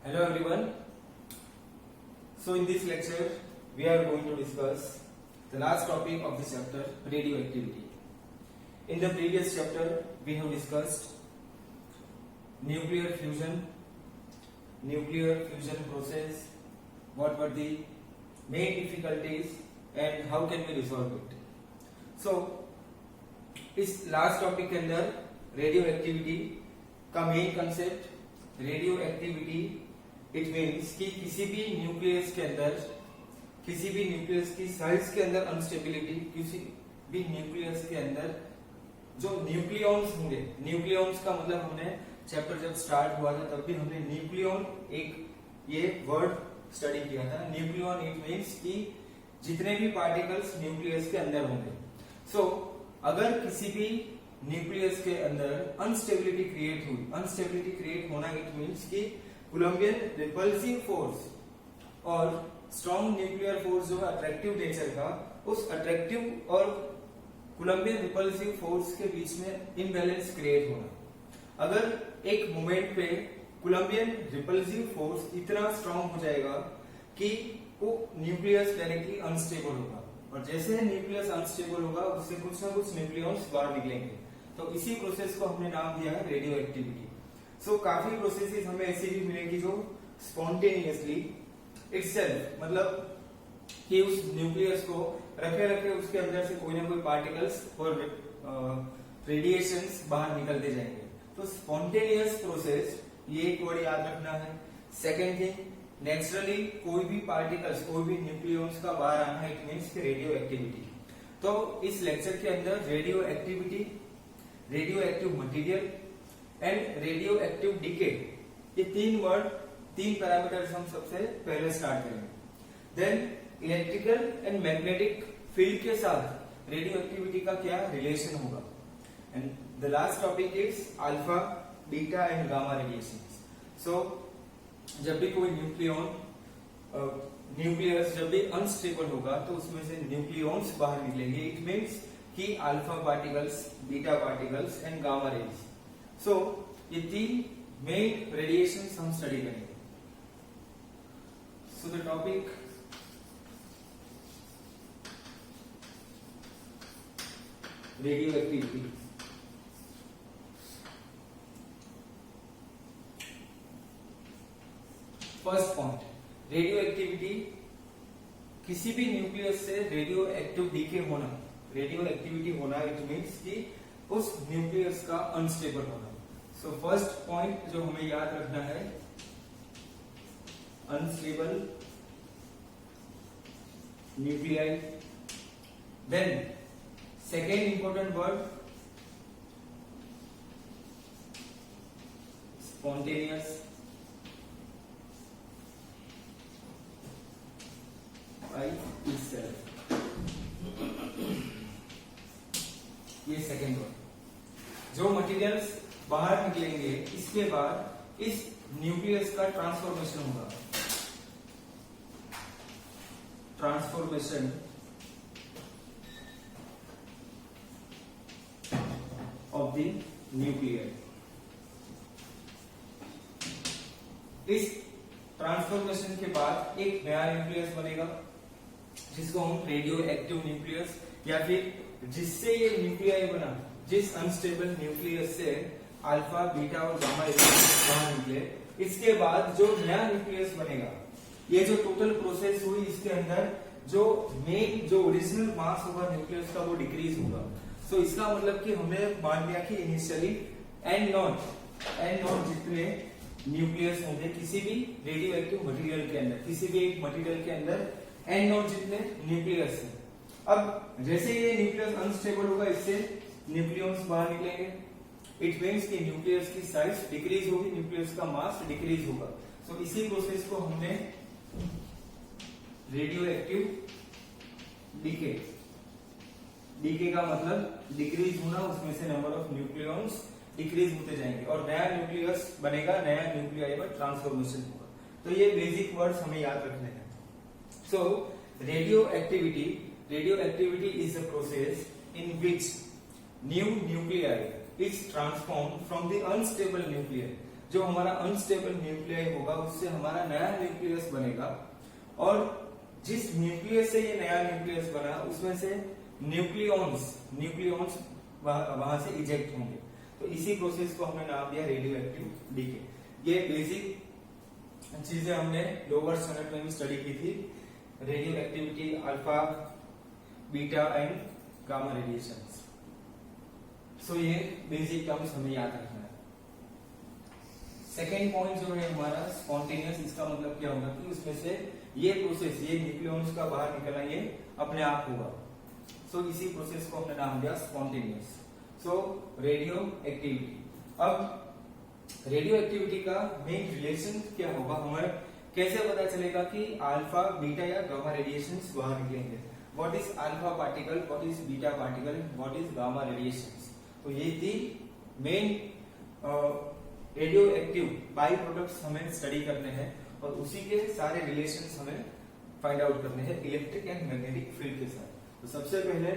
Hello everyone. So in this lecture we are going to discuss the last topic of this chapter, radioactivity. In the previous chapter we have discussed nuclear fusion process, what were the main difficulties and how can we resolve it. So इस last topic के अंदर radioactivity का main concept, radio activity it means कि किसी भी nucleus की size के अंदर अनस्टेबिलिटी, किसी भी न्यूक्लियस के अंदर जो न्यूक्लियॉन्स होंगे, न्यूक्लियॉन्स का मतलब हमने चैप्टर जब स्टार्ट हुआ था तब भी हमने न्यूक्लियॉन एक ये वर्ड स्टडी किया था. न्यूक्लियॉन इट मीन्स कि जितने भी पार्टिकल्स न्यूक्लियस के अंदर होंगे. सो अगर किसी भी न्यूक्लियस के अंदर अनस्टेबिलिटी क्रिएट हुई, अनस्टेबिलिटी क्रिएट होना इट मीन्स कि कोलंबियन रिपल्सिव फोर्स और स्ट्रॉन्ग न्यूक्लियर फोर्स जो है अट्रैक्टिव नेचर का, उस अट्रैक्टिव और कोलंबियन रिपल्सिव फोर्स के बीच में इम्बैलेंस क्रिएट होना. अगर एक मोमेंट पे कोलंबियन रिपल्सिव फोर्स इतना स्ट्रॉन्ग हो जाएगा कि वो न्यूक्लियस डायरेक्टली अनस्टेबल होगा, और जैसे न्यूक्लियस अनस्टेबल होगा उससे कुछ ना कुछ न्यूक्लियॉन्स बाहर निकलेंगे. तो इसी प्रोसेस को हमने नाम दिया है रेडियो एक्टिविटी. सो काफी प्रोसेसेस हमें ऐसी भी मिलेगी जो स्पॉन्टेनियसली इटसेल्फ, मतलब कि उस न्यूक्लियस को रखे उसके अंदर से कोई ना कोई पार्टिकल्स और रेडिएशंस बाहर निकलते जाएंगे. तो स्पॉन्टेनियस प्रोसेस, ये एक वर्ड याद रखना है. सेकेंड थिंग, नेचुरली कोई भी पार्टिकल्स, कोई भी न्यूक्लियॉन्स का बाहर आना, इट मीन्स रेडियो एक्टिविटी. तो इस लेक्चर के अंदर radioactivity, radioactive material and radioactive decay, ये तीन पैरामीटर्स हम सबसे पहले स्टार्ट करेंगे. Then electrical and magnetic field के साथ रेडियो एक्टिविटी का क्या रिलेशन होगा. And the last topic is alpha, beta and gamma radiation. So जब भी कोई न्यूक्लियस जब भी अनस्टेबल होगा तो उसमें से न्यूक्लियॉन्स बाहर निकलेंगे. इट मीन्स कि alpha particles, beta particles and gamma rays. So ये तीन मेन रेडिएशंस हम स्टडी करेंगे. So the topic radioactivity. First point, radioactivity, किसी भी न्यूक्लियस से रेडियो एक्टिव डीके होना, रेडियो एक्टिविटी होना इट मीन्स कि उस न्यूक्लियस का अनस्टेबल होना. सो फर्स्ट पॉइंट जो हमें याद रखना है, unstable nuclei. Then second important word spontaneous. ये सेकेंड वर्ड. जो मटेरियल्स बाहर निकलेंगे इसके बाद इस न्यूक्लियस का ट्रांसफॉर्मेशन होगा. Transformation of the nuclear. इस ट्रांसफॉर्मेशन के बाद एक नया न्यूक्लियस बनेगा जिसको हम रेडियो एक्टिव न्यूक्लियस, या फिर जिससे ये न्यूक्लियाई बना, जिस अनस्टेबल न्यूक्लियस से अल्फा, बीटा और गामा बाहर निकले, इसके बाद जो नया न्यूक्लियस बनेगा, ये जो टोटल प्रोसेस हुई इसके अंदर जो मेन जो ओरिजिनल मास होगा न्यूक्लियस का वो डिक्रीज होगा. सो इसका मतलब कि हमने मान लिया कि इनिशियली एन नॉट जितने न्यूक्लियस होंगे किसी भी रेडियो एक्टिव मटेरियल के अंदर, किसी भी एक मटेरियल के अंदर एन नॉट जितने न्यूक्लियस है. अब जैसे ये न्यूक्लियस अनस्टेबल होगा इससे न्यूक्लियॉन्स बाहर निकलेंगे. इट मीन्स कि न्यूक्लियस की साइज डिक्रीज होगी, न्यूक्लियस का मास डिक्रीज होगा. सो इसी प्रोसेस को हमने रेडियो एक्टिव डीके, डीके का मतलब डिक्रीज होना, उसमें से नंबर ऑफ न्यूक्लियॉन्स डिक्रीज होते जाएंगे और नया न्यूक्लियस बनेगा, नया न्यूक्लियाई में ट्रांसफॉर्मेशन होगा. तो ये बेसिक वर्ड्स हमें याद रखने हैं. So radioactivity is a process in which new nuclei is transform from the unstable nuclear. जो हमारा अनस्टेबल न्यूक्लियर होगा उससे हमारा नया न्यूक्लियस बनेगा, और जिस न्यूक्लियस से ये नया न्यूक्लियस बना उसमें से न्यूक्लियॉन्स वहां से इजेक्ट होंगे। तो इसी प्रोसेस को हमने नाम दिया रेडियो एक्टिव डीके। ये बेसिक चीजें हमने लोअर स्टैंडर्ड में भी स्टडी की थी, radioactivity, alpha, beta and gamma radiations. So ये बेसिक टर्म्स हमें याद रखना है। सेकेंड पॉइंट जो है हमारा स्पॉन्टेनियस, इसका मतलब क्या होगा कि उसमें से ये प्रोसेस, ये न्यूक्लियॉन्स का बाहर निकलना ये अपने आप होगा। सो इसी प्रोसेस को हमने नाम दिया स्पॉन्टेनियस। सो रेडियो एक्टिविटी। अब रेडियो एक्टिविटी का मेन रिलेशन क्या होगा, हमें कैसे पता चलेगा कि अल्फा, बीटा या गामा रेडिएशंस बाहर निकलेंगे। What is alpha particle, what is beta particle, what is gamma radiations. तो ये तीन main radio active by products हमें स्टडी करने हैं, और उसी के सारे रिलेशंस हमें फाइंड आउट करने हैं इलेक्ट्रिक एंड मैग्नेटिक फील्ड के साथ। तो सबसे पहले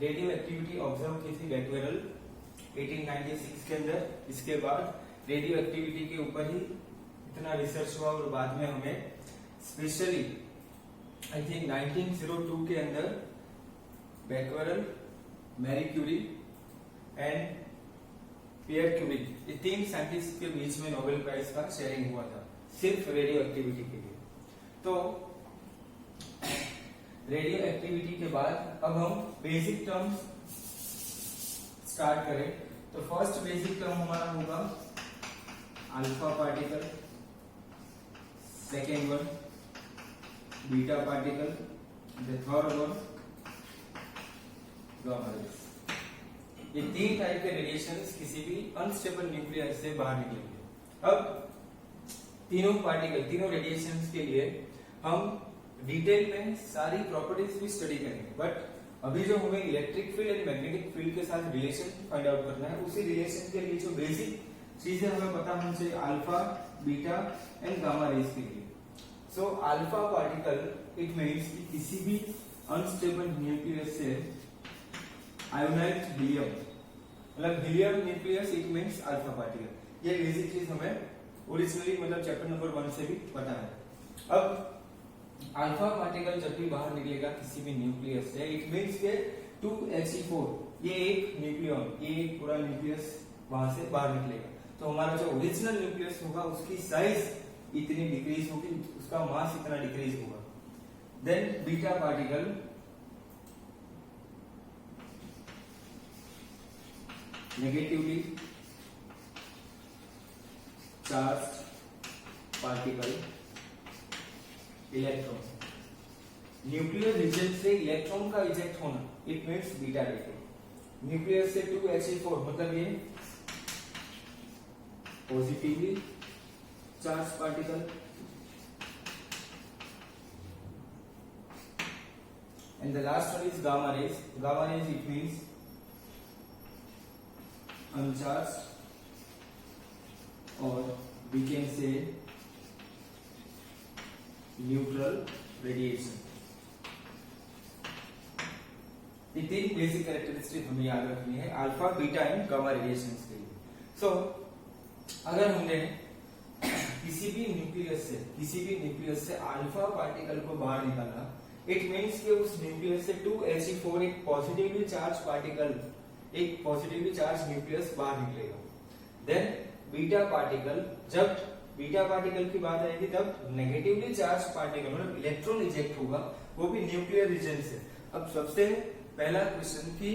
रेडियो एक्टिविटी ऑब्जर्व की थी बैक्वेरल 1896 के अंदर। इसके बाद रेडियो एक्टिविटी के ऊपर ही इतना रिसर्च हुआ, और बाद में हमें स्पेशली आई थिंक 1902 के अंदर Becquerel, Marie Curie and Pierre Curie, ये तीन साइंटिस्ट के बीच में नोबेल प्राइज का शेयरिंग हुआ था सिर्फ रेडियो एक्टिविटी के लिए। तो रेडियो एक्टिविटी के बाद अब हम बेसिक टर्म्स स्टार्ट करें। तो फर्स्ट बेसिक टर्म हमारा होगा alpha particle, second one beta particle, the third one gamma rays. ये तीन टाइप के रेडिएशंस किसी भी अनस्टेबल न्यूक्लियर से बाहर निकलेंगे। अब तीनों पार्टिकल, तीनों रेडिएशंस के लिए हम डिटेल में सारी प्रॉपर्टीज भी स्टडी करेंगे, बट अभी जो हमें electric field and magnetic field के साथ रिलेशन फाइंड आउट करना है, उसी रिलेशन के लिए जो बेसिक चीजें हमें पता होनी चाहिए alpha, beta and gamma raise के लिए। So alpha particle it means कि किसी भी अनस्टेबल न्यूक्लियस से आयोनाइज्ड हीलियम, मतलब helium nucleus it means alpha particle. ये बेसिक चीज हमें ओरिजिनली मतलब चैप्टर नंबर 1 से भी पता है। अब अल्फा पार्टिकल जब भी बाहर निकलेगा किसी भी न्यूक्लियस से, इट मीन्स के 2He4 ये एक न्यूक्लियॉन, ये एक पूरा न्यूक्लियस वहां से बाहर निकलेगा। तो हमारा जो ओरिजिनल न्यूक्लियस होगा उसकी साइज इतनी डिक्रीज होगी, उसका मास इतना डिक्रीज होगा। Then beta particle negatively charged particle electron, nuclear region से इलेक्ट्रॉन का इजेक्ट होना, it means beta radio. Nucleus से 2He4 मतलब ये positively charge particle, and the last one is gamma rays. Gamma rays it means uncharged, or we can say neutral radiation. ये तीन basic characteristic हमें याद रखनी है alpha, beta and gamma radiations के लिए। सो अगर हमने किसी भी न्यूक्लियस से अल्फा पार्टिकल को बाहर निकाला, इट मीन्स कि उस न्यूक्लियस से 2He4 एक पॉजिटिवली चार्ज पार्टिकल, एक पॉजिटिवली चार्ज न्यूक्लियस बाहर निकलेगा। देन बीटा पार्टिकल, जब बीटा पार्टिकल की बात आएगी तब नेगेटिवली चार्ज पार्टिकल मतलब इलेक्ट्रॉन इजेक्ट होगा, वो भी न्यूक्लियर रीजन से। अब सबसे पहला क्वेश्चन कि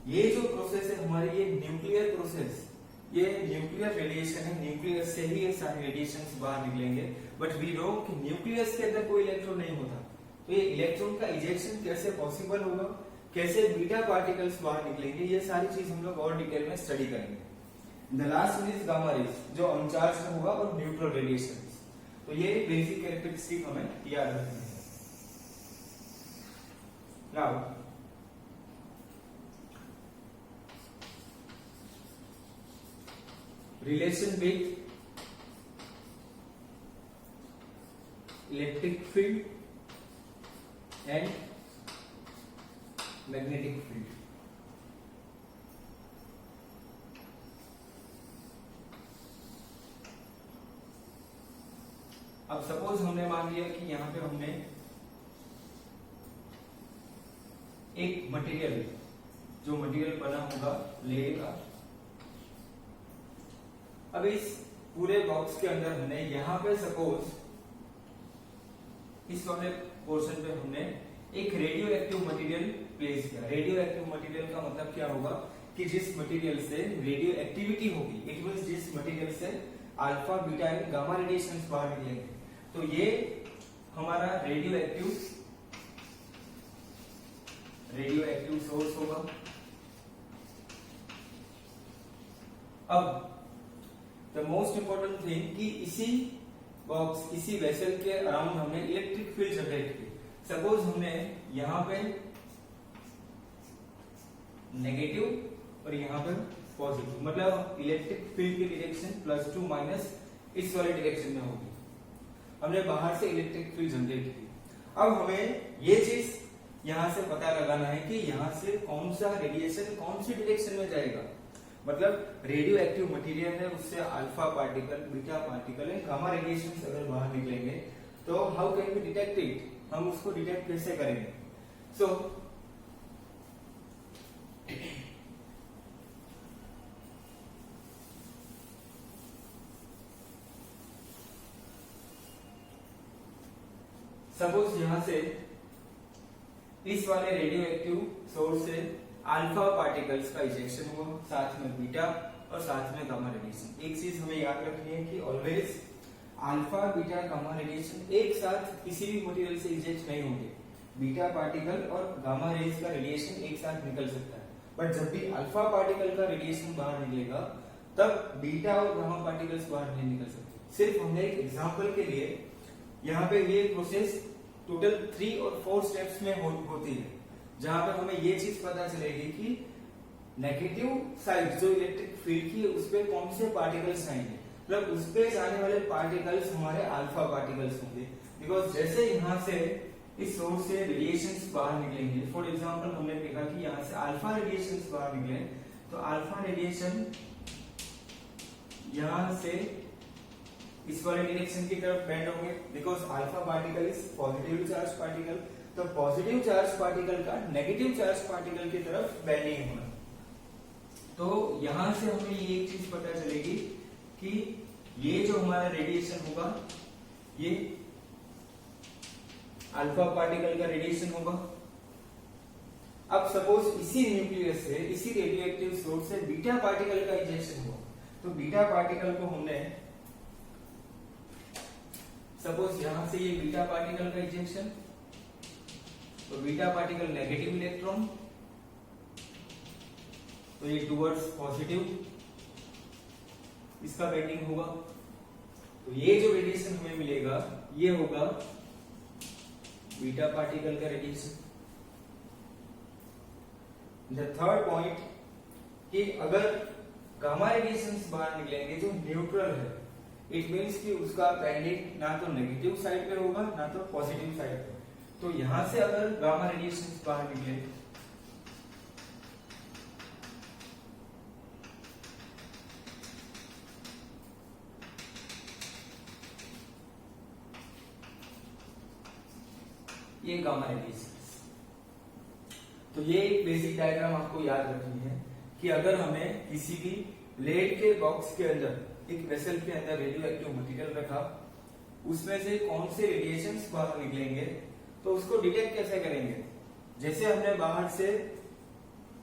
ये जो प्रोसेस है हमारी, ये न्यूक्लियर प्रोसेस, ये न्यूक्लियर रेडिएशन है, न्यूक्लियस से ही ये सारे रेडिएशंस बाहर निकलेंगे। बट वी नो कि न्यूक्लियस के अंदर कोई इलेक्ट्रॉन नहीं होता, तो ये इलेक्ट्रॉन का इजेक्शन कैसे पॉसिबल होगा, कैसे बीटा पार्टिकल्स बाहर निकलेंगे, ये सारी चीज हम लोग और डिटेल में स्टडी करेंगे। The last one is gamma rays, जो अनचार्ज होगा, और न्यूट्रल रेडिएशन। तो ये बेसिक कैरेक्टरिस्टिक हमें याद रखनी है। Now relation with electric field and magnetic field. अब सपोज हमने मान लिया कि यहाँ पे हमने एक मटेरियल, जो मटेरियल बना होगा लेड का, अब इस पूरे बॉक्स के अंदर हमने यहाँ पे सपोज इस वाले पोर्शन पे हमने एक रेडियो एक्टिव मटेरियल प्लेस किया। रेडियो एक्टिव मटेरियल का मतलब क्या होगा कि जिस मटेरियल से रेडियो एक्टिविटी होगी, इट मींस जिस मटेरियल से alpha beta and gamma radiations बाहर निकलेंगे, तो ये हमारा रेडियो एक्टिव सोर्स होगा। अब द मोस्ट इंपॉर्टेंट थिंग कि इसी बॉक्स, इसी वेसल के अराउंड हमने इलेक्ट्रिक फील्ड जनरेट की। सपोज हमने यहाँ पे नेगेटिव और यहाँ पे पॉजिटिव, मतलब इलेक्ट्रिक फील्ड की डायरेक्शन +2 माइनस इस वाले डायरेक्शन में होगी। हमने बाहर से इलेक्ट्रिक फील्ड जनरेट की। अब हमें ये चीज यहाँ से पता लगाना है कि यहाँ से कौन सा रेडिएशन कौन सी डायरेक्शन में जाएगा। मतलब रेडियो एक्टिव मटेरियल है, उससे alpha particle, beta particle and gamma radiation अगर बाहर निकलेंगे तो how can we detect it, हम उसको डिटेक्ट कैसे करेंगे। सो सपोज यहां से इस वाले रेडियो एक्टिव सोर्स से अल्फा पार्टिकल्स का इजेक्शन हुआ, साथ में बीटा और साथ में गामा रेडिएशन। एक चीज हमें याद रखनी है कि always alpha beta gamma radiation एक साथ किसी भी मटेरियल से इजेक्ट नहीं होंगे। बीटा पार्टिकल और गामा रेज का रेडिएशन एक साथ निकल सकता है, बट जब भी अल्फा पार्टिकल का रेडिएशन बाहर निकलेगा तब बीटा और गामा पार्टिकल्स बाहर नहीं निकल सकते। सिर्फ हमने एक एग्जांपल के लिए यहाँ पे ये प्रोसेस टोटल 3 और 4 स्टेप्स में होती है, जहां पर हमें ये चीज पता चलेगी कि नेगेटिव साइड जो इलेक्ट्रिक फील्ड की है उस पे कौन से पार्टिकल्स आएंगे, मतलब उस पे जाने वाले पार्टिकल्स हमारे अल्फा पार्टिकल्स होंगे। बिकॉज जैसे यहाँ से इस सोर्स से रेडिएशंस बाहर निकलेंगे, फॉर एग्जांपल हमने देखा कि यहाँ से अल्फा रेडिएशंस बाहर निकले, तो अल्फा रेडिएशन यहाँ से इस वाले डायरेक्शन की तरफ बेंड होंगे, because alpha particle is positive charge particle, तो पॉजिटिव चार्ज पार्टिकल का नेगेटिव चार्ज पार्टिकल की तरफ बेंडिंग होना। तो यहां से हमें ये एक चीज पता चलेगी कि ये जो हमारा रेडिएशन होगा ये अल्फा पार्टिकल का रेडिएशन होगा। अब सपोज इसी न्यूक्लियस से, इसी रेडियो एक्टिव सोर्स से बीटा पार्टिकल का इंजेक्शन हुआ, तो बीटा पार्टिकल को हमने सपोज यहां से ये बीटा पार्टिकल का इंजेक्शन, तो बीटा पार्टिकल नेगेटिव इलेक्ट्रॉन, तो ये टुवर्ड्स पॉजिटिव इसका बेंडिंग होगा, तो ये जो रेडिएशन हमें मिलेगा ये होगा बीटा पार्टिकल का रेडिएशन। द थर्ड पॉइंट कि अगर गामा रेडिएशंस बाहर निकलेंगे जो न्यूट्रल है, इट मींस कि उसका बेंडिंग ना तो नेगेटिव साइड पे होगा ना तो पॉजिटिव साइड पे। तो यहां से अगर गामा रेडिएशंस बाहर निकले ये गामा रेडिएशंस, तो ये एक बेसिक डायग्राम आपको याद रखनी है कि अगर हमें किसी भी लेड के बॉक्स के अंदर, एक वेसल के अंदर रेडियो एक्टिव मटेरियल रखा, उसमें से कौन से रेडिएशंस बाहर निकलेंगे तो उसको डिटेक्ट कैसे करेंगे। जैसे हमने बाहर से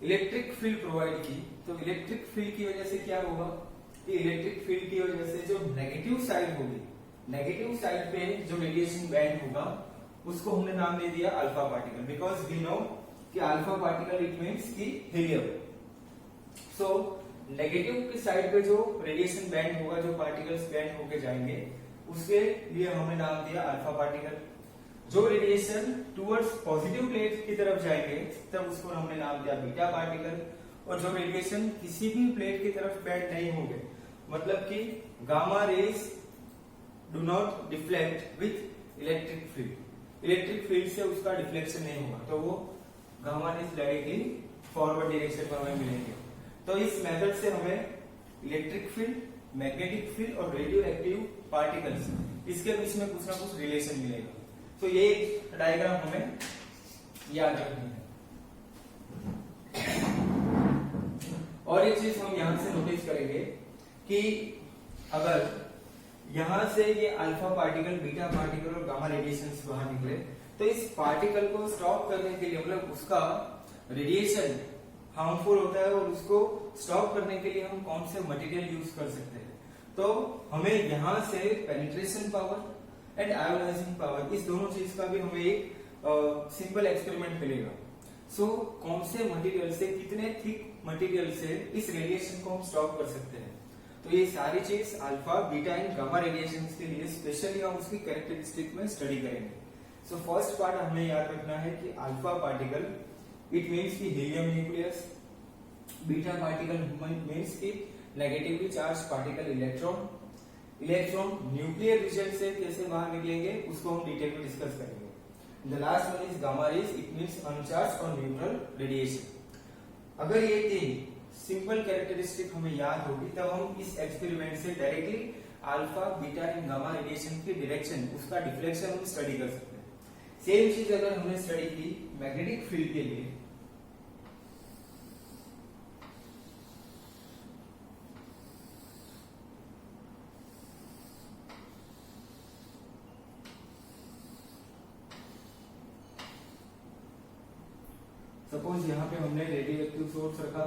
इलेक्ट्रिक फील्ड प्रोवाइड की, तो इलेक्ट्रिक फील्ड की वजह से क्या होगा कि इलेक्ट्रिक फील्ड की वजह से जो नेगेटिव साइड होगी, नेगेटिव साइड पे जो रेडिएशन बैंड होगा उसको हमने नाम दे दिया alpha particle, because we know कि अल्फा पार्टिकल इट मींस कि हीलियम। सो नेगेटिव की साइड पे जो रेडिएशन बैंड होगा, जो पार्टिकल्स बैंड होके जाएंगे, उसके लिए हमने नाम दिया अल्फा पार्टिकल। जो रेडिएशन टुवर्ड्स पॉजिटिव प्लेट की तरफ जाएंगे तब उसको हमने नाम दिया बीटा पार्टिकल, और जो रेडिएशन किसी भी प्लेट की तरफ बैंड नहीं होंगे, मतलब कि gamma rays do not deflect with electric field, electric field से उसका डिफ्लेक्शन नहीं होगा, तो वो gamma rays directly forward direction में हमें मिलेंगे। तो इस मेथड से हमें इलेक्ट्रिक फील्ड मैग्नेटिक फील्ड और रेडियो एक्टिव पार्टिकल्स, इसके बीच में कुछ ना कुछ रिलेशन मिलेगा। तो ये डायग्राम हमें याद रखनी है। और एक चीज हम यहां से नोटिस करेंगे कि अगर यहां से ये अल्फा पार्टिकल, बीटा पार्टिकल और गामा रेडिएशंस बाहर निकले, तो इस पार्टिकल को स्टॉप करने के लिए, मतलब उसका रेडिएशन हार्मफुल होता है और उसको स्टॉप करने के लिए हम कौन से मटेरियल यूज कर सकते हैं। तो हमें यहां से penetration power and ionising power, इस दोनों चीज का भी हमें एक सिंपल एक्सपेरिमेंट मिलेगा। सो कौन से मटेरियल से, कितने थिक मटेरियल से इस रेडिएशन को हम स्टॉप कर सकते हैं। तो ये सारी चीज alpha, beta and gamma radiation के लिए स्पेशली हम उसकी कैरेक्टरिस्टिक में स्टडी करेंगे। सो फर्स्ट पार्ट हमें याद रखना है कि अल्फा पार्टिकल इट मीन्स की helium nucleus, beta particle means की negatively charge particle electron. Electron nuclear region से कैसे बाहर निकलेंगे उसको हम डिटेल में डिस्कस करेंगे। The last one is gamma rays, it means अनचार्ज और न्यूट्रल रेडिएशन। अगर ये तीन सिंपल कैरेक्टरिस्टिक हमें याद होगी तब हम इस एक्सपेरिमेंट से directly alpha, beta and gamma radiation की डायरेक्शन, उसका डिफ्लेक्शन हम स्टडी कर सकते हैं। सेम चीज अगर हमने स्टडी की मैग्नेटिक फील्ड के लिए, सपोज यहां पे हमने रेडियो एक्टिव सोर्स रखा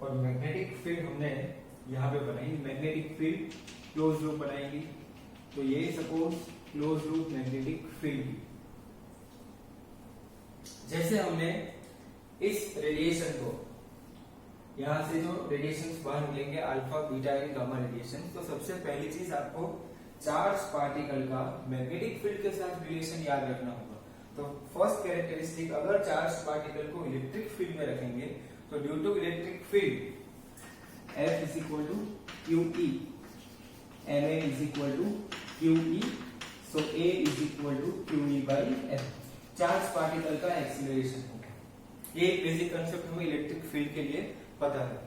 और मैग्नेटिक फील्ड हमने यहां पे बनाई, मैग्नेटिक फील्ड क्लोज लूप बनाएंगी। तो ये suppose close loop magnetic field, जैसे हमने इस रेडिएशन को, यहां से जो रेडिएशन बाहर निकलेंगे alpha, beta and gamma radiation, तो सबसे पहली चीज आपको चार्ज पार्टिकल का मैग्नेटिक फील्ड के साथ रिलेशन याद रखना होगा। तो फर्स्ट कैरेक्टरिस्टिक, अगर चार्ज पार्टिकल को इलेक्ट्रिक फील्ड में रखेंगे तो due to electric field F is equal to QE, Ma is equal to QE, so A is equal to QE by F, charge particle का एक्सीलरेशन होगा। ये एक basic concept हमें electric field के लिए पता है।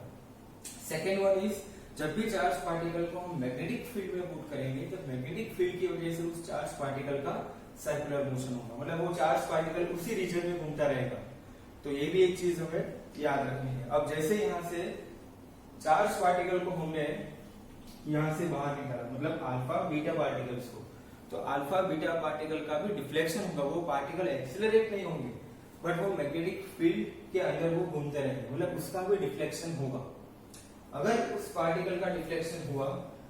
सेकेंड वन इज, जब भी चार्ज पार्टिकल को हम मैग्नेटिक फील्ड में पुट करेंगे तो मैग्नेटिक फील्ड की वजह से उस चार्ज पार्टिकल का सर्कुलर मोशन होगा, मतलब वो चार्ज पार्टिकल उसी रीजन में घूमता रहेगा। तो ये भी एक चीज हमें याद रखनी है। अब जैसे यहाँ से चार्ज पार्टिकल को हमने यहां से बाहर निकाला, मतलब अल्फा बीटा पार्टिकल्स को, तो अल्फा बीटा पार्टिकल का भी डिफ्लेक्शन होगा, वो पार्टिकल एक्सीलरेट नहीं होंगे बट वो मैग्नेटिक फील्ड के अंदर वो घूमते रहेंगे, मतलब उसका भी डिफ्लेक्शन होगा। अगर उस पार्टिकल का डिफ्लेक्शन हुआ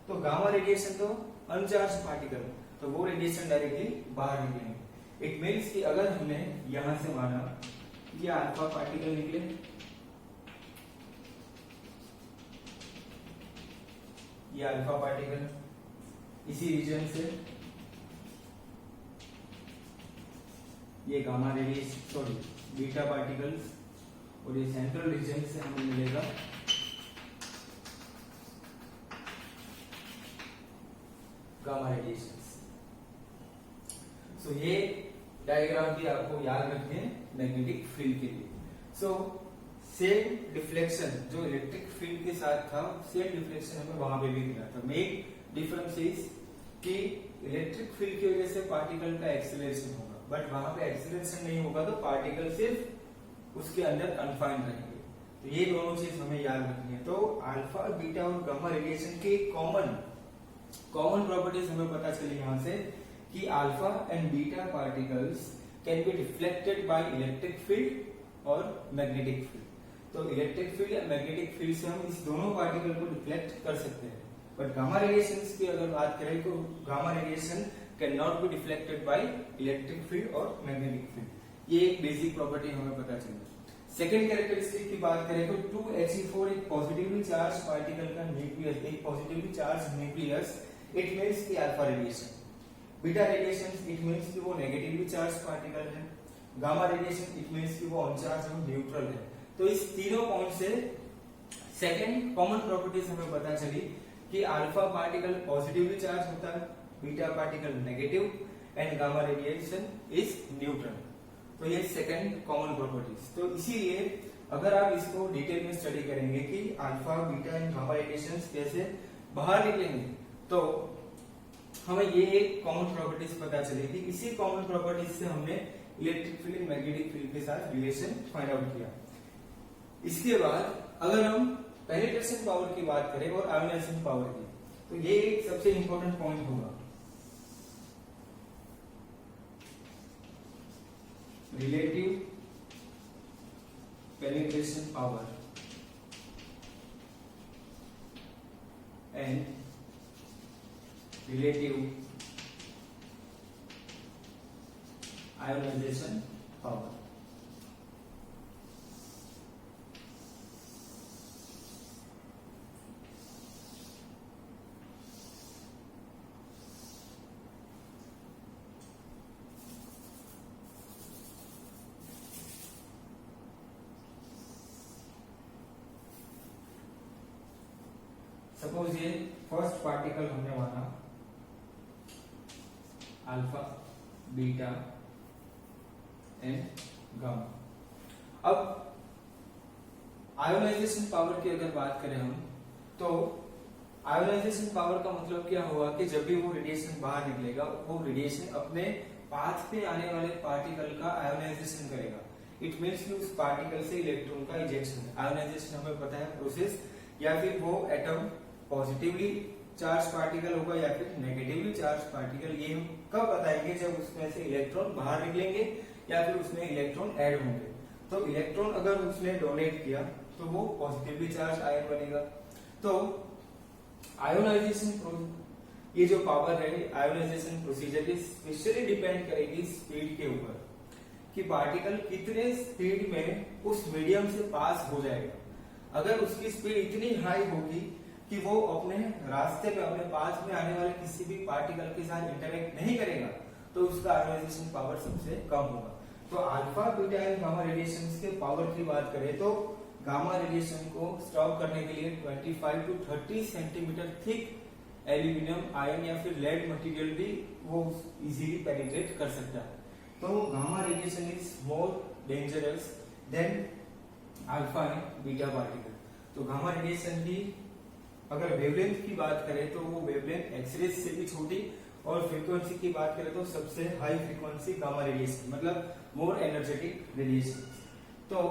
तो गामा रेडिएशन तो अनचार्ज पार्टिकल, तो वो रेडिएशन डायरेक्टली बाहर निकलेंगे। इट मीन्स कि अगर हमने यहां से माना ये अल्फा पार्टिकल निकले, ये अल्फा पार्टिकल इसी रीजन से, ये gamma radiation, sorry beta particles, और ये सेंट्रल रीजन से हमें मिलेगा गामा रेडिएशंस। सो ये डायग्राम भी आपको याद रखने मैग्नेटिक फील्ड के लिए। सो सेम डिफ्लेक्शन जो इलेक्ट्रिक फील्ड के साथ था, सेम डिफ्लेक्शन हमें वहां पे भी मिला था। मेन डिफरेंस इज कि इलेक्ट्रिक फील्ड की वजह से पार्टिकल का एक्सीलरेशन होगा, बट वहां पे एक्सीलरेशन नहीं होगा तो पार्टिकल सिर्फ उसके अंदर कन्फाइंड रहेंगे। तो ये दोनों चीज हमें याद रखनी है। तो अल्फा, बीटा और गामा रेडिएशन की कॉमन प्रॉपर्टीज हमें पता चली यहाँ से कि alpha and beta particles can be reflected by electric field और मैग्नेटिक फील्ड। तो इलेक्ट्रिक फील्ड या मैग्नेटिक फील्ड से हम इस दोनों पार्टिकल को डिफ्लेक्ट कर सकते हैं, बट गामा रेडिएशंस की अगर बात करें तो gamma radiation can not be deflected by electric field और मैग्नेटिक फील्ड। ये एक बेसिक प्रॉपर्टी हमें पता चली। सेकेंड कैरेक्टरिस्टिक की बात करें तो 2He4 एक पॉजिटिवली चार्ज पार्टिकल का न्यूक्लियस, एक positively charge nucleus, it means की alpha radiation. Beta radiation it means की वो नेगेटिवली चार्ज पार्टिकल है। गामा रेडिएशन इट मीन्स की वो अनचार्ज और न्यूट्रल है। तो इस तीनों पॉइंट से सेकेंड कॉमन प्रॉपर्टीज हमें पता चली कि अल्फा पार्टिकल पॉजिटिवली चार्ज होता है, beta particle negative and gamma radiation is neutral. तो ये सेकेंड कॉमन प्रॉपर्टीज। तो इसीलिए अगर आप इसको डिटेल में स्टडी करेंगे कि alpha beta and gamma radiations कैसे बाहर निकलेंगे, तो हमें ये एक कॉमन प्रॉपर्टीज पता चलेगी। इसी कॉमन प्रॉपर्टीज से हमने इलेक्ट्रिक फील्ड मैग्नेटिक फील्ड के साथ रिलेशन फाइंड आउट किया। इसके बाद अगर हम पेनिट्रेशन पावर की बात करें और आयोनाइजेशन पावर की, तो ये एक सबसे इंपॉर्टेंट पॉइंट होगा। Relative penetration power and relative ionisation power. Suppose ये फर्स्ट पार्टिकल हमने माना अल्फा बीटा एंड गामा। अब आयोनाइजेशन पावर की अगर बात करें हम, तो आयोनाइजेशन पावर का मतलब क्या हुआ कि जब भी वो रेडिएशन बाहर निकलेगा, वो रेडिएशन अपने पाथ पे आने वाले पार्टिकल का आयोनाइजेशन करेगा। इट मीन्स कि उस पार्टिकल से इलेक्ट्रॉन का इजेक्शन। आयोनाइजेशन हमें पता है प्रोसेस, या फिर वो एटम पॉजिटिवली चार्ज पार्टिकल होगा या फिर नेगेटिवली चार्ज पार्टिकल। ये हम कब बताएंगे, जब उसमें से इलेक्ट्रॉन बाहर निकलेंगे या फिर उसमें इलेक्ट्रॉन ऐड होंगे। तो इलेक्ट्रॉन अगर उसने डोनेट किया तो वो पॉजिटिवली चार्ज आयन बनेगा। तो आयोनाइजेशन ये जो पावर है आयोनाइजेशन प्रोसीजर की स्पेशली डिपेंड करेगी स्पीड के ऊपर, कि पार्टिकल कितने स्पीड में उस मीडियम से पास हो जाएगा। अगर उसकी स्पीड इतनी हाई होगी कि वो अपने रास्ते पे अपने पास में आने वाले किसी भी पार्टिकल के साथ इंटरेक्ट नहीं करेगा, तो उसका आयोनाइजेशन पावर सबसे कम होगा। तो alpha beta and gamma radiations के पावर की बात करें तो गामा रेडिएशन को स्टॉप करने के लिए 25 to 30 centimetre thick aluminium ion या फिर लेड मटेरियल भी वो इजीली पेनिट्रेट कर सकता है। तो gamma radiation is more dangerous than alpha and beta particle. तो गामा रेडिएशन की अगर वेवलेंथ की बात करें तो वो वेवलेंथ एक्सरे से भी छोटी, और फ्रीक्वेंसी की बात करें तो सबसे हाई फ्रीक्वेंसी गामा रेडिएशन, मतलब मोर एनर्जेटिक रेडिएशन। तो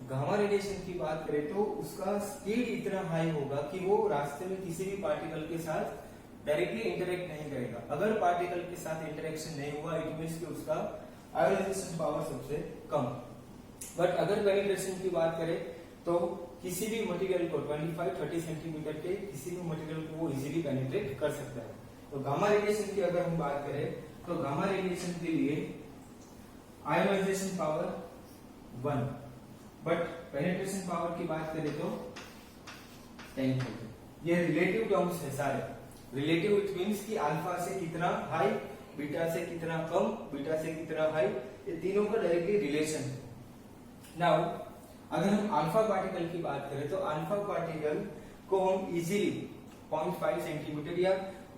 गामा रेडिएशन की बात करें तो उसका स्पीड इतना हाई होगा कि वो रास्ते में किसी भी पार्टिकल के साथ डायरेक्टली इंटरेक्ट नहीं करेगा। अगर पार्टिकल के साथ इंटरेक्शन नहीं हुआ, इट मींस कि उसका आयोनाइजेशन पावर सबसे कम। बट अगर पेनिट्रेशन की बात करें तो किसी भी मटेरियल को 25-30 सेंटीमीटर के किसी भी मटेरियल को वो इजीली पेनिट्रेट कर सकता है। तो गामा रेडिएशन की अगर हम बात करें तो गामा रेडिएशन के लिए ionisation power 1, but penetration power की बात करें तो 10 होगी। ये रिलेटिव टर्म्स है सारे। रिलेटिव इट मींस कि अल्फा से कितना हाई, बीटा से कितना कम, बीटा से कितना हाई, ये तीनों का डायरेक्टली रिलेशन है। नाउ अगर हम अल्फा पार्टिकल की बात करें तो अल्फा पार्टिकल को हम इजीली 0.5 सेंटीमीटर या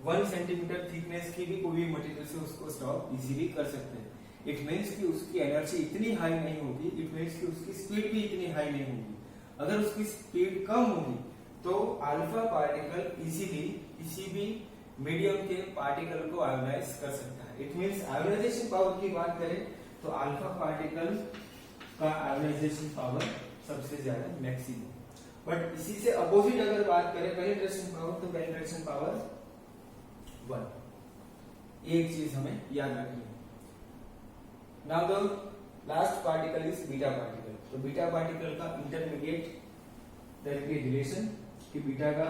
1 सेंटीमीटर थिकनेस की भी कोई भी मटेरियल से उसको स्टॉप इजीली कर सकते हैं। इट मीन्स कि उसकी एनर्जी इतनी हाई नहीं होगी, इट मीन्स कि उसकी स्पीड भी इतनी हाई नहीं होगी। अगर उसकी स्पीड कम होगी तो अल्फा पार्टिकल इजीली किसी भी मीडियम के पार्टिकल को आयोनाइज कर सकता है। इट मीन्स आयोनाइजेशन पावर की बात करें तो अल्फा पार्टिकल का आयोनाइजेशन पावर सबसे ज्यादा मैक्सिमम। बट इसी से अपोजिट अगर बात करें पेनिट्रेशन पावर, तो पेनिट्रेशन पावर 1। एक चीज हमें याद रखनी है। Now the last particle is beta particle. तो बीटा पार्टिकल का इंटरमीडिएट डायरेक्टली रिलेशन कि बीटा का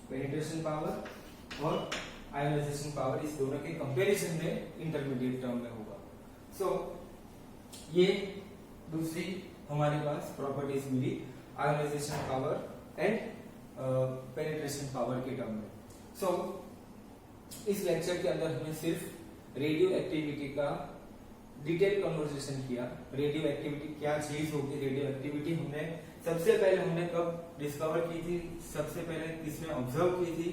पेनिट्रेशन पावर और आयोनाइजेशन पावर इस दोनों के कंपैरिजन में इंटरमीडिएट टर्म में होगा। सो ये दूसरी हमारे पास प्रॉपर्टीज मिली ionisation power and penetration power के टर्म में। सो इस लेक्चर के अंदर हमने सिर्फ रेडियो एक्टिविटी का डिटेल कन्वर्सेशन किया। रेडियो एक्टिविटी क्या चीज होगी, रेडियो एक्टिविटी हमने सबसे पहले हमने कब डिस्कवर की थी, सबसे पहले किसने ऑब्जर्व की थी,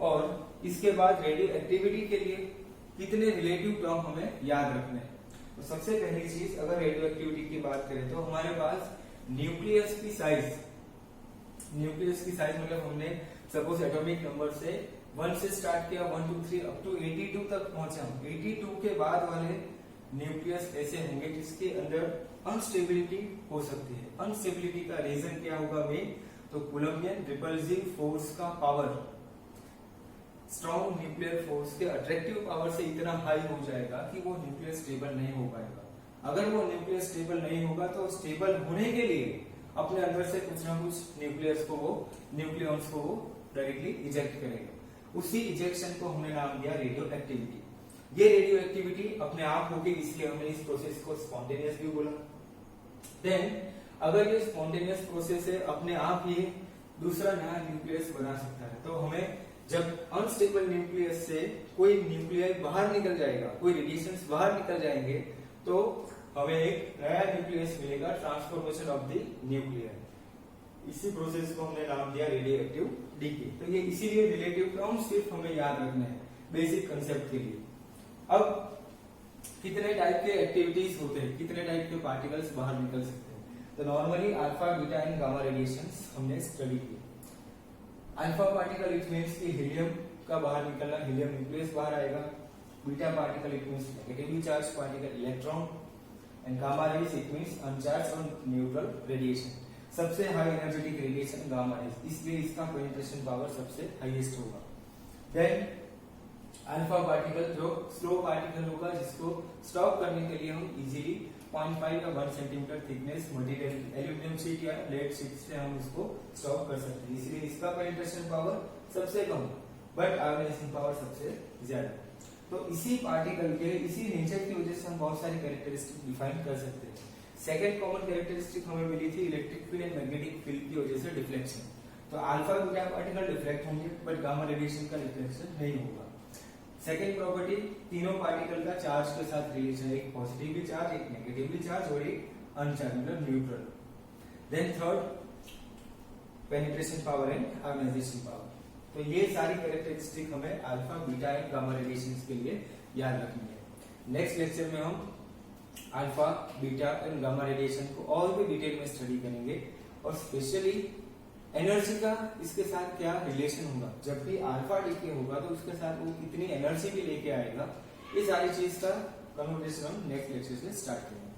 और इसके बाद रेडियो एक्टिविटी के लिए कितने रिलेटिव टर्म हमें याद रखने हैं। तो सबसे पहली चीज अगर रेडियो एक्टिविटी की बात करें तो हमारे पास न्यूक्लियस की साइज मतलब हमने सपोज एटॉमिक नंबर से 1 से स्टार्ट किया, 1 2 3 अप टू 82 तक पहुंचा। 82 के बाद वाले न्यूक्लियस ऐसे होंगे जिसके अंदर अनस्टेबिलिटी हो सकती है। अनस्टेबिलिटी का रीजन क्या होगा मेन, तो कूलम्बियन रिपल्सिव फोर्स का पावर, स्ट्रॉन्ग न्यूक्लियर फोर्स के अट्रैक्टिव पावर से इतना हाई हो जाएगा कि वो न्यूक्लियस स्टेबल नहीं हो पाएगा। अगर वो न्यूक्लियस स्टेबल नहीं होगा तो स्टेबल होने के लिए अपने अंदर से कुछ ना कुछ न्यूक्लियॉन्स को वो डायरेक्टली इजेक्ट करेगा। उसी इजेक्शन को हमने नाम दिया रेडियो एक्टिविटी। ये रेडियो एक्टिविटी अपने आप होगी, इसलिए हमने इस प्रोसेस को स्पॉन्टेनियस भी बोला। देन अगर ये स्पॉन्टेनियस प्रोसेस है, अपने आप ये दूसरा नया न्यूक्लियस बना सकता है। तो हमें जब अनस्टेबल न्यूक्लियस से कोई न्यूक्लियर बाहर निकल जाएगा, कोई रेडिएशंस बाहर निकल जाएंगे, तो हमें एक नया न्यूक्लियस मिलेगा, ट्रांसफॉर्मेशन ऑफ द न्यूक्लियर। इसी प्रोसेस को हमने नाम दिया रेडियो एक्टिव डीके। तो ये इसीलिए रिलेटिव टर्म्स सिर्फ हमें याद रखना है बेसिक कंसेप्ट के लिए। अब कितने टाइप के एक्टिविटीज होते हैं, कितने टाइप के पार्टिकल्स बाहर निकल सकते हैं, तो normally alpha beta and gamma radiations हमने स्टडी किया। अल्फा पार्टिकल इट मींस कि हीलियम का बाहर निकलना, हीलियम न्यूक्लियस बाहर आएगा। Beta particle it means negatively charge particle, electron, and gamma raise it means अनचार्ज और न्यूट्रल रेडिएशन। सबसे high energetic radiation gamma rays, इसलिए इसका पेनिट्रेशन पावर सबसे हाईएस्ट होगा। देन अल्फा पार्टिकल जो स्लो पार्टिकल होगा, जिसको स्टॉप करने के लिए हम इजीली 0.5 या 1 centimetre thickness material aluminium sheet या लेड शीट से हम इसको स्टॉप कर सकते हैं, इसलिए इसका पेनिट्रेशन पावर सबसे कम बट आयोनाइजेशन पावर सबसे ज्यादा। तो इसी पार्टिकल के इसी नेचर की वजह से हम बहुत सारी कैरेक्टरिस्टिक डिफाइन कर सकते हैं। सेकेंड कॉमन कैरेक्टरिस्टिक हमें मिली थी electric field and magnetic field की वजह से डिफ्लेक्शन। तो अल्फा बीटा पार्टिकल डिफ्लेक्ट होंगे बट गामा रेडिएशन का डिफ्लेक्शन नहीं होगा। सेकेंड प्रॉपर्टी, तीनों पार्टिकल का चार्ज के साथ रिलेशन, एक पॉजिटिवली चार्ज, एक नेगेटिवली चार्ज और एक अनचार्ज मतलब neutral. Then third, penetration power and ionisation power. तो ये सारी कैरेक्टरिस्टिक हमें alpha beta and gamma radiations के लिए याद रखनी है। नेक्स्ट लेक्चर में हम alpha beta and gamma radiation को और भी डिटेल में स्टडी करेंगे और स्पेशली एनर्जी का इसके साथ क्या रिलेशन होगा। जब भी अल्फा डीके होगा तो उसके साथ वो कितनी एनर्जी भी लेके आएगा, ये सारी चीज का कन्वर्सेशन हम नेक्स्ट लेक्चर से स्टार्ट करेंगे।